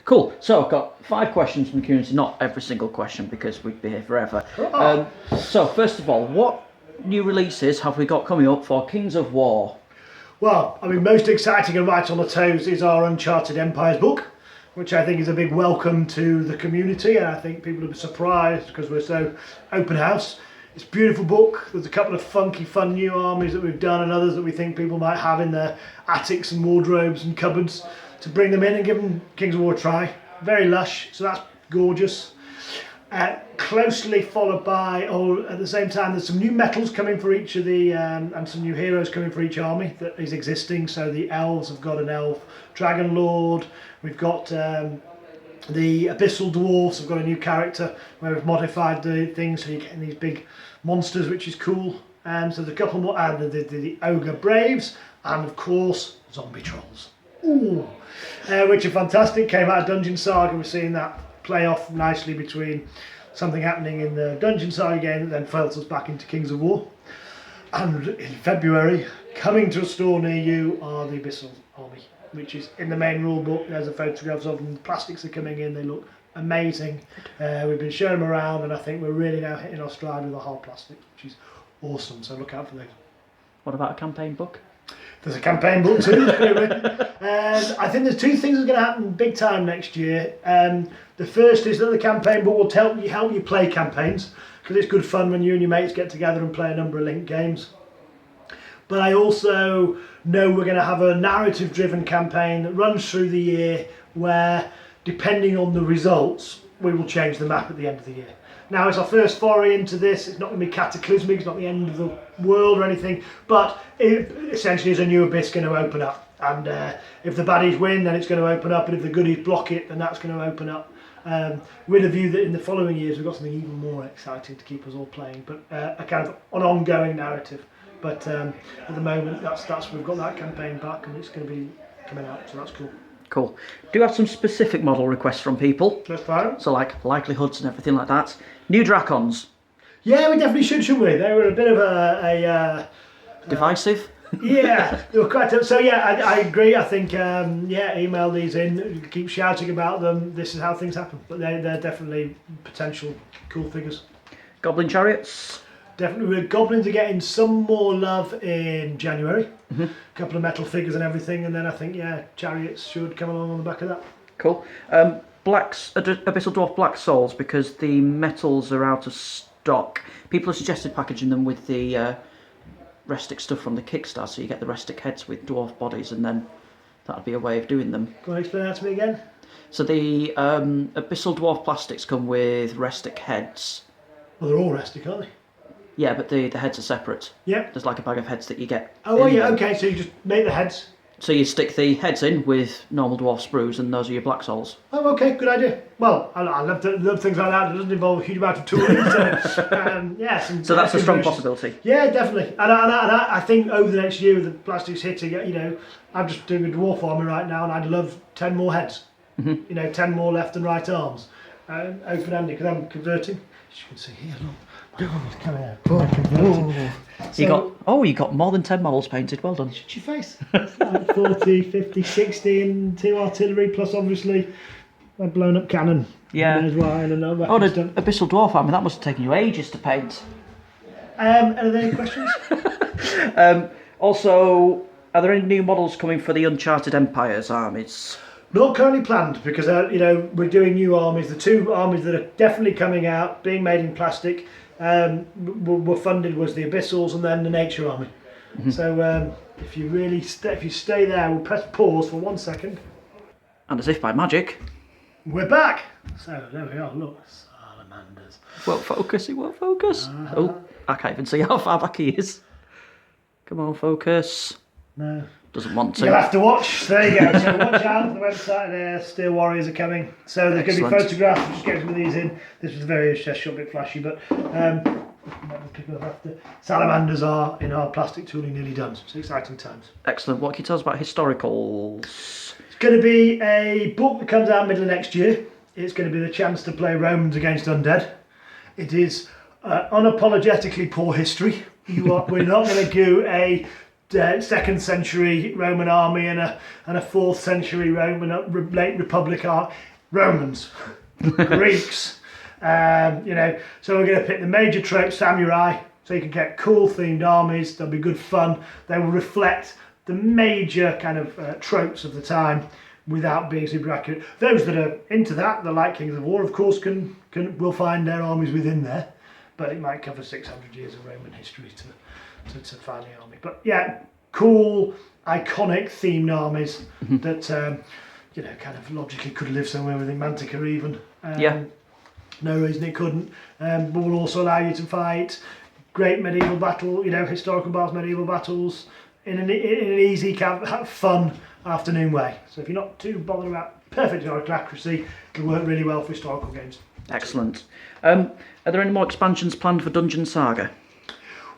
Cool. So I've got 5 questions from the community. Not every single question because we'd be here forever. So first of all, what new releases have we got coming up for Kings of War? Well, I mean, most exciting and right on the toes is our Uncharted Empires book, which I think is a big welcome to the community, and I think people will be surprised because we're so open house. It's a beautiful book. There's a couple of funky, fun new armies that we've done and others that we think people might have in their attics and wardrobes and cupboards to bring them in and give them Kings of War a try. Very lush, so that's gorgeous. Closely followed by, or at the same time, there's some new metals coming for each of the, and some new heroes coming for each army that is existing. So the elves have got an elf dragon lord. We've got the abyssal dwarfs have got a new character where we've modified the things so you're getting these big monsters, which is cool. So there's a couple more, and the ogre braves, and of course zombie trolls. Ooh, which are fantastic. Came out of Dungeon Saga. We're seeing that play off nicely between something happening in the Dungeon Saga game that then filters back into Kings of War. And in February, coming to a store near you are the Abyssal Army, which is in the main rule book. There's a photographs of them. The plastics are coming in. They look amazing. We've been showing them around, and I think we're really now hitting our stride with the hard plastic, which is awesome. So look out for those. What about a campaign book? There's a campaign book too. And I think there's 2 things that are going to happen big time next year. The first is that the campaign book will help you play campaigns, because it's good fun when you and your mates get together and play a number of linked games. But I also know we're going to have a narrative-driven campaign that runs through the year where, depending on the results, we will change the map at the end of the year. Now, it's our first foray into this. It's not going to be cataclysmic, it's not the end of the world or anything, but it essentially is a new abyss going to open up. And if the baddies win, then it's going to open up, and if the goodies block it, then that's going to open up. With a view that in the following years we've got something even more exciting to keep us all playing, but a kind of an ongoing narrative. But at the moment, that's we've got that campaign back, and it's going to be coming out, so that's cool. Cool. Do you have some specific model requests from people? Let's fire them. So like likelihoods and everything like that. New Dracons. Yeah, we definitely should, shouldn't we? They were a bit of a divisive. Yeah, they were quite. So yeah, I agree. I think email these in. Keep shouting about them. This is how things happen. But they're definitely potential cool figures. Goblin chariots. Definitely, goblins are getting some more love in January. A couple of metal figures and everything, and then I think chariots should come along on the back of that. Cool. Abyssal Dwarf Black Souls, because the metals are out of stock. People have suggested packaging them with the Restic stuff from the Kickstarter, so you get the Restic heads with dwarf bodies, and then that'd be a way of doing them. Can you explain that to me again? So the Abyssal Dwarf plastics come with Restic heads. Well, they're all Restic, aren't they? Yeah, but the heads are separate. Yeah. There's like a bag of heads that you get. Oh, yeah, okay, so you just make the heads. So you stick the heads in with normal dwarf sprues, and those are your Black Souls. Oh, okay, good idea. Well, I love things like that. It doesn't involve a huge amount of tooling. So that's a strong possibility. Yeah, definitely. And I think over the next year with the plastics hitting, I'm just doing a dwarf army right now, and I'd love 10 more heads. 10 more left and right arms. Open-handed, because I'm converting. As you can see here, look. Coming out. You got more than 10 models painted. Well done. Shut your face. Like 40, 50, 60 and 2 artillery, plus obviously a blown up cannon. Yeah. As well, and another the Abyssal Dwarf army, that must have taken you ages to paint. Are there any questions? Also, are there any new models coming for the Uncharted Empires armies? Not currently planned, because we're doing new armies. The 2 armies that are definitely coming out, being made in plastic, were funded was the Abyssals and then the Nature Army. So if you stay there, we'll press pause for 1 second. And as if by magic, we're back. So there we are. Look, salamanders. It won't focus. Oh, I can't even see how far back he is. Come on, focus. No. Doesn't want to. You'll have to watch. There you go. So watch out for the website there. Steel Warriors are coming. So there's going to be photographs. Just get some of these in. This was a very short bit flashy, but pick up after. Salamanders are in our plastic tooling nearly done. So exciting times. Excellent. What can you tell us about historicals? It's going to be a book that comes out middle of next year. It's going to be the chance to play Romans against undead. It is unapologetically poor history. We're not going to do a second century Roman army and a fourth century Roman late Republic army. Romans, Greeks, So we're going to pick the major tropes, samurai, so you can get cool themed armies. They'll be good fun. They will reflect the major kind of tropes of the time without being super accurate. Those that are into that like Kings of War, of course, will find their armies within there, but it might cover 600 years of Roman history to find the army. But yeah, cool, iconic themed armies that kind of logically could live somewhere within Manticore even. No reason it couldn't. But will also allow you to fight great medieval battle, historical battles, medieval battles in an easy, fun afternoon way. So if you're not too bothered about perfect historical accuracy, it'll work really well for historical games. Excellent. Are there any more expansions planned for Dungeon Saga?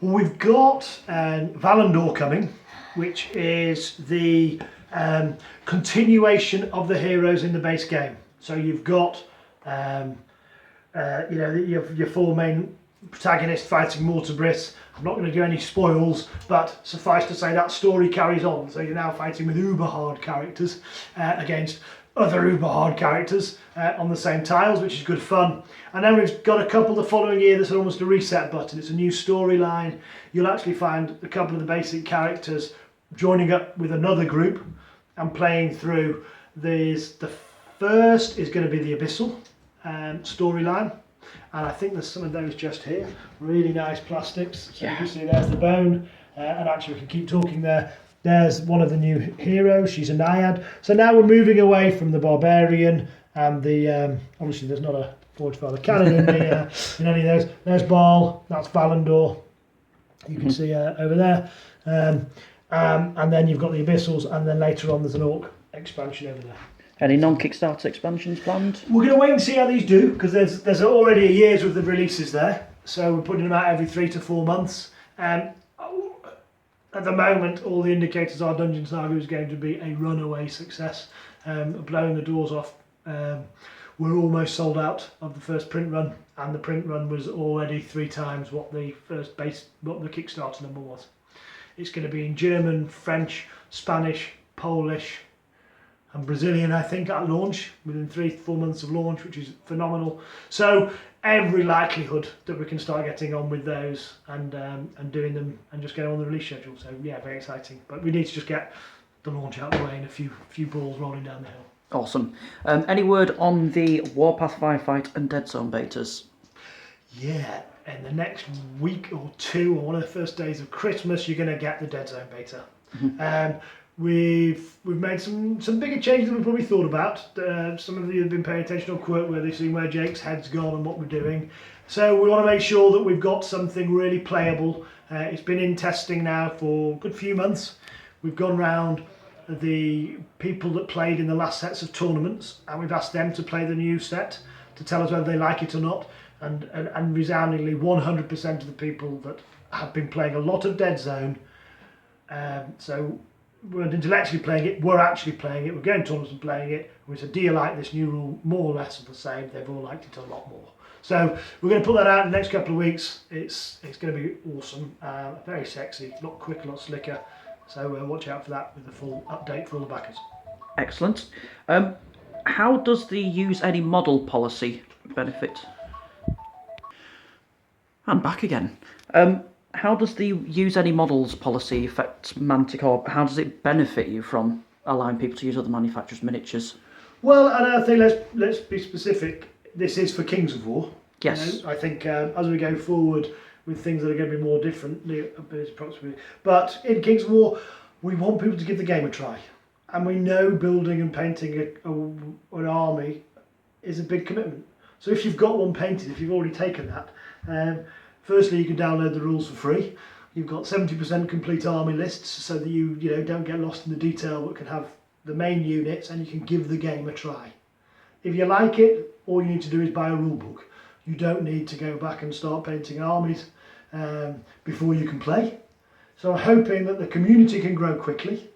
Well, we've got Valandor coming, which is the continuation of the heroes in the base game. So you've got your four main protagonists fighting Mortabris. I'm not going to do any spoils, but suffice to say that story carries on. So you're now fighting with uber hard characters against other uber hard characters on the same tiles, which is good fun. And then we've got a couple the following year that's almost a reset button. It's a new storyline. You'll actually find a couple of the basic characters joining up with another group and playing through these. The first is going to be the Abyssal storyline. And I think there's some of those just here. Really nice plastics. So you can see there's the bone. And actually we can keep talking there. There's one of the new heroes. She's a naiad. So now we're moving away from the barbarian and the... obviously there's not a Forge Father cannon in any of those. There's Baal. That's Valandor. You can see over there. And then you've got the Abyssals. And then later on there's an Orc expansion over there. Any non-Kickstarter expansions planned? We're going to wait and see how these do, because there's already a year's worth of releases there. So we're putting them out every 3 to 4 months. At the moment, all the indicators are Dungeon Saga is going to be a runaway success, blowing the doors off. We're almost sold out of the first print run, and the print run was already 3 times what the Kickstarter number was. It's going to be in German, French, Spanish, Polish, and Brazilian, I think, at launch, within 3 to 4 months of launch, which is phenomenal. So every likelihood that we can start getting on with those and doing them and just get on the release schedule. So yeah, very exciting. But we need to just get the launch out of the way and a few balls rolling down the hill. Awesome. Any word on the Warpath Firefight and Deadzone betas? Yeah, in the next week or 2, or one of the first days of Christmas, you're going to get the Deadzone beta. We've made some bigger changes than we probably thought about. Some of you have been paying attention on Quirkworthy, seeing where Jake's head's gone and what we're doing. So we want to make sure that we've got something really playable. It's been in testing now for a good few months. We've gone round the people that played in the last sets of tournaments, and we've asked them to play the new set to tell us whether they like it or not. And resoundingly, 100% of the people that have been playing a lot of Deadzone, so weren't intellectually playing it, we're actually playing it, we're going to tournaments and playing it. We said, do you like this new rule? More or less of the same. They've all liked it a lot more. So we're going to put that out in the next couple of weeks. It's going to be awesome, very sexy, a lot quicker, a lot slicker. So watch out for that with the full update for all the backers. Excellent. How does the use any model policy benefit? And back again. How does the use any models policy affect Manticore? How does it benefit you from allowing people to use other manufacturers' miniatures? Well, and I think let's be specific. This is for Kings of War. Yes. I think as we go forward with things that are going to be more different, but in Kings of War, we want people to give the game a try. And we know building and painting an army is a big commitment. So if you've got one painted, if you've already taken that, firstly, you can download the rules for free. You've got 70% complete army lists, so that you don't get lost in the detail, but can have the main units, and you can give the game a try. If you like it, all you need to do is buy a rule book. You don't need to go back and start painting armies before you can play. So I'm hoping that the community can grow quickly,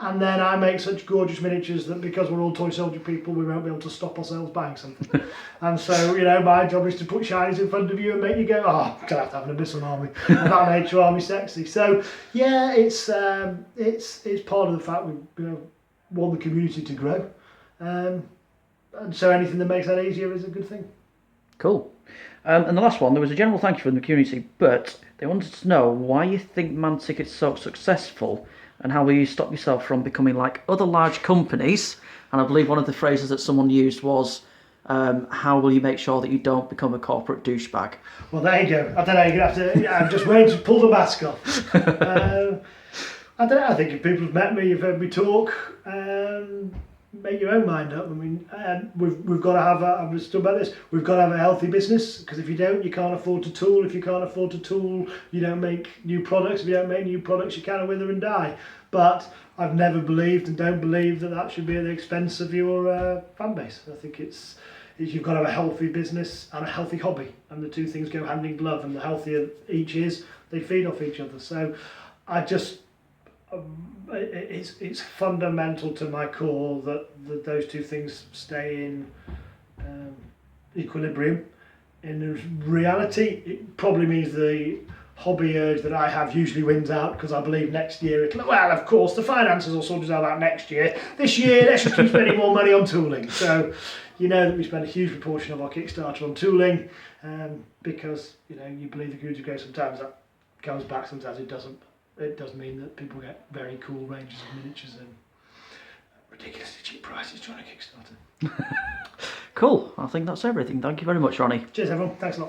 And then I make such gorgeous miniatures that because we're all toy soldier people, we won't be able to stop ourselves buying something. And so, my job is to put shinies in front of you and make you go, oh, I'm gonna have to have an abyssal army. And that makes your army sexy. So yeah, it's part of the fact we want the community to grow. And so anything that makes that easier is a good thing. Cool. And the last one, there was a general thank you from the community, but they wanted to know why you think Manticore is so successful and how will you stop yourself from becoming like other large companies. And I believe one of the phrases that someone used was, how will you make sure that you don't become a corporate douchebag? Well, there you go. I don't know, you're going to have to... Yeah, I'm just waiting to pull the mask off. I don't know, I think if people have met me, you've heard me talk, make your own mind up. I mean, we've got to have I was talking about this, we've got to have a healthy business, because if you don't, you can't afford to tool. If you can't afford to tool, you don't make new products. If you don't make new products, you kind of wither and die. But I've never believed and don't believe that should be at the expense of your fan base. I think it's you've got to have a healthy business and a healthy hobby, and the two things go hand in glove, and the healthier each is, they feed off each other. So I just it's fundamental to my core that those two things stay in equilibrium. In reality, it probably means the hobby urge that I have usually wins out, because I believe next year well, of course, the finances will sort itself out next year. This year, let's just keep spending more money on tooling. So, that we spend a huge proportion of our Kickstarter on tooling, because, you believe the community grows. Sometimes that comes back, sometimes it doesn't. It does mean that people get very cool ranges of miniatures and ridiculously cheap prices trying to Kickstarter. Cool. I think that's everything. Thank you very much, Ronnie. Cheers, everyone. Thanks a lot.